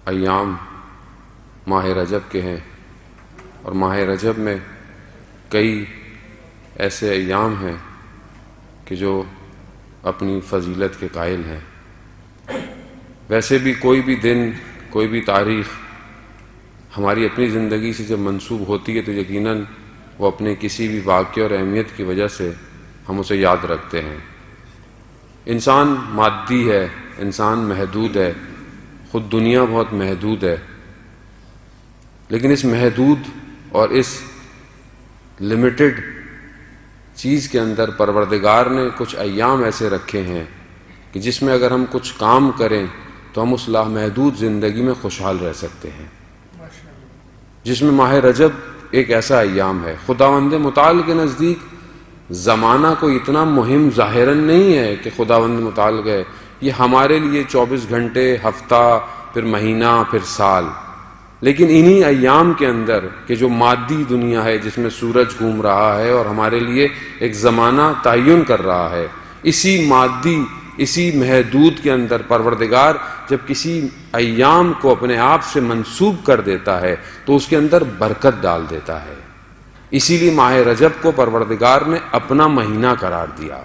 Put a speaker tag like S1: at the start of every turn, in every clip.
S1: ایام ماہ رجب کے ہیں، اور ماہ رجب میں کئی ایسے ایام ہیں کہ جو اپنی فضیلت کے قائل ہیں۔ ویسے بھی کوئی بھی دن، کوئی بھی تاریخ ہماری اپنی زندگی سے جب منسوب ہوتی ہے تو یقیناً وہ اپنے کسی بھی واقعے اور اہمیت کی وجہ سے ہم اسے یاد رکھتے ہیں۔ انسان مادی ہے، انسان محدود ہے، خود دنیا بہت محدود ہے، لیکن اس محدود اور اس لمیٹڈ چیز کے اندر پروردگار نے کچھ ایام ایسے رکھے ہیں کہ جس میں اگر ہم کچھ کام کریں تو ہم اس لامحدود زندگی میں خوشحال رہ سکتے ہیں، جس میں ماہ رجب ایک ایسا ایام ہے۔ خداوند متعال کے نزدیک زمانہ کوئی اتنا مہم ظاہراً نہیں ہے کہ خداوند متعال گئے، یہ ہمارے لیے 24 گھنٹے، ہفتہ، پھر مہینہ، پھر سال، لیکن انہی ایام کے اندر کہ جو مادی دنیا ہے جس میں سورج گھوم رہا ہے اور ہمارے لیے ایک زمانہ تعین کر رہا ہے، اسی مادی، اسی محدود کے اندر پروردگار جب کسی ایام کو اپنے آپ سے منسوب کر دیتا ہے تو اس کے اندر برکت ڈال دیتا ہے۔ اسی لیے ماہ رجب کو پروردگار نے اپنا مہینہ قرار دیا۔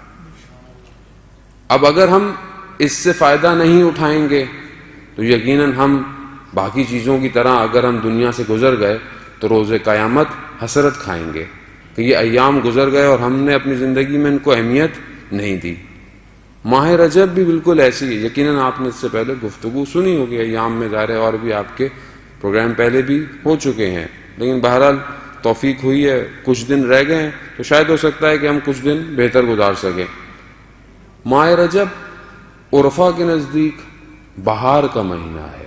S1: اب اگر ہم اس سے فائدہ نہیں اٹھائیں گے تو یقیناً ہم باقی چیزوں کی طرح اگر ہم دنیا سے گزر گئے تو روز قیامت حسرت کھائیں گے کہ یہ ایام گزر گئے اور ہم نے اپنی زندگی میں ان کو اہمیت نہیں دی۔ ماہ رجب بھی بالکل ایسی ہے، یقیناً آپ نے اس سے پہلے گفتگو سنی ہوگی ایام میں، ظاہر ہے اور بھی آپ کے پروگرام پہلے بھی ہو چکے ہیں، لیکن بہرحال توفیق ہوئی ہے، کچھ دن رہ گئے ہیں تو شاید ہو سکتا ہے کہ ہم کچھ دن بہتر گزار سکیں۔ ماہ رجب عرفا کے نزدیک بہار کا مہینہ ہے۔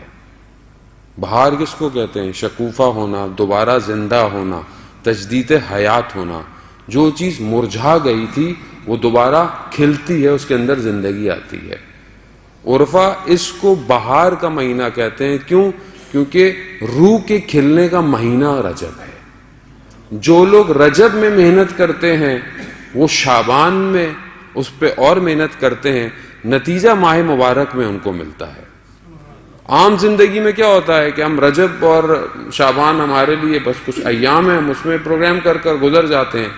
S1: بہار کس کو کہتے ہیں؟ شکوفہ ہونا، دوبارہ زندہ ہونا، تجدید حیات ہونا۔ جو چیز مرجھا گئی تھی وہ دوبارہ کھلتی ہے، اس کے اندر زندگی آتی ہے۔ عرفہ اس کو بہار کا مہینہ کہتے ہیں۔ کیوں؟ کیونکہ روح کے کھلنے کا مہینہ رجب ہے۔ جو لوگ رجب میں محنت کرتے ہیں وہ شعبان میں اس پہ اور محنت کرتے ہیں، نتیجہ ماہ مبارک میں ان کو ملتا ہے۔ عام زندگی میں کیا ہوتا ہے کہ ہم رجب اور شعبان ہمارے لیے بس کچھ ایام ہیں، ہم اس میں پروگرام کر کر گزر جاتے ہیں۔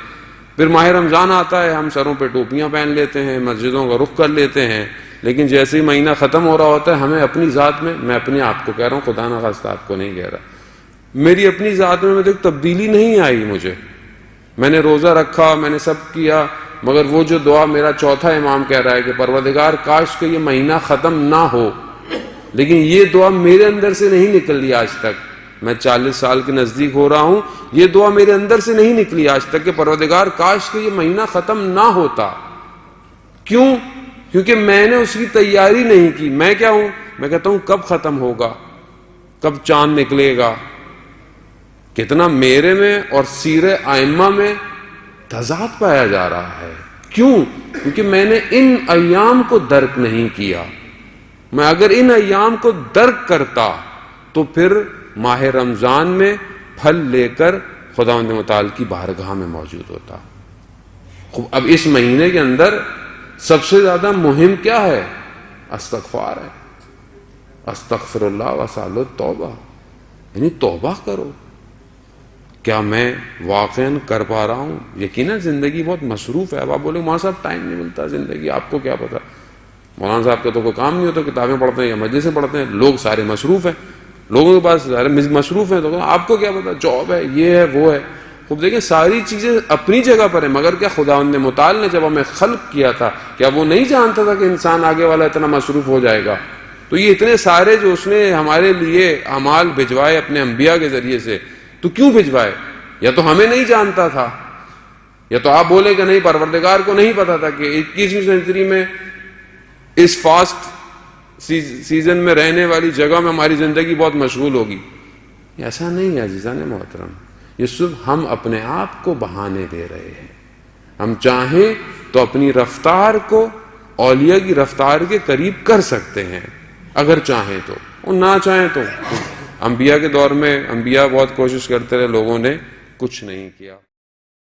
S1: پھر ماہ رمضان آتا ہے، ہم سروں پہ ٹوپیاں پہن لیتے ہیں، مسجدوں کا رخ کر لیتے ہیں، لیکن جیسے ہی مہینہ ختم ہو رہا ہوتا ہے ہمیں اپنی ذات میں اپنے آپ کو کہہ رہا ہوں، خدا نہ خواستہ آپ کو نہیں کہہ رہا، میری اپنی ذات میں دیکھ تبدیلی نہیں آئی مجھے۔ میں نے روزہ رکھا، میں نے سب کیا، مگر وہ جو دعا میرا چوتھا امام کہہ رہا ہے کہ پروردگار کاش کہ یہ مہینہ ختم نہ ہو، لیکن یہ دعا میرے اندر سے نہیں نکلی آج تک۔ میں 40 سال کے نزدیک ہو رہا ہوں، یہ دعا میرے اندر سے نہیں نکلی آج تک کہ پروردگار کاش کہ یہ مہینہ ختم نہ ہوتا۔ کیوں؟ کیونکہ میں نے اس کی تیاری نہیں کی۔ میں کیا ہوں؟ میں کہتا ہوں کب ختم ہوگا، کب چاند نکلے گا۔ کتنا میرے میں اور سیر ائمہ میں تضاد پایا جا رہا ہے۔ کیوں؟ کیونکہ میں نے ان ایام کو درک نہیں کیا۔ میں اگر ان ایام کو درک کرتا تو پھر ماہ رمضان میں پھل لے کر خداوند متعال کی بارگاہ میں موجود ہوتا۔ اب اس مہینے کے اندر سب سے زیادہ مہم کیا ہے؟ استغفار ہے۔ استغفر اللہ واسأل التوبہ، یعنی توبہ کرو۔ کیا میں واقعاً کر پا رہا ہوں؟ یقیناً زندگی بہت مصروف ہے۔ اب آپ بولے مولانا صاحب ٹائم نہیں ملتا زندگی، آپ کو کیا پتا؟ مولانا صاحب کا تو کوئی کام نہیں ہوتا، کتابیں پڑھتے ہیں یا مجلسیں پڑھتے ہیں، لوگ سارے مصروف ہیں، لوگوں کے پاس سارے مصروف ہیں، تو آپ کو کیا پتا؟ جاب ہے، یہ ہے، وہ ہے۔ خوب دیکھیں ساری چیزیں اپنی جگہ پر ہیں، مگر کیا خداوند متعال نے جب ہمیں خلق کیا تھا کیا وہ نہیں جانتا تھا کہ انسان آگے والا اتنا مصروف ہو جائے گا؟ تو یہ اتنے سارے جو اس نے ہمارے لیے اعمال بھجوائے اپنے انبیاء کے ذریعے سے، تو کیوں بھجوائے؟ یا تو ہمیں نہیں جانتا تھا، یا تو آپ بولے کہ نہیں پروردگار کو نہیں پتا تھا کہ 21ویں سینچری میں اس فاسٹ سیزن میں رہنے والی جگہ میں ہماری زندگی بہت مشغول ہوگی۔ ایسا نہیں ہے عزیزان محترم، یہ صرف ہم اپنے آپ کو بہانے دے رہے ہیں۔ ہم چاہیں تو اپنی رفتار کو اولیاء کی رفتار کے قریب کر سکتے ہیں اگر چاہیں تو، اور نہ چاہیں تو۔ انبیاء کے دور میں انبیاء بہت کوشش کرتے رہے، لوگوں نے کچھ نہیں کیا۔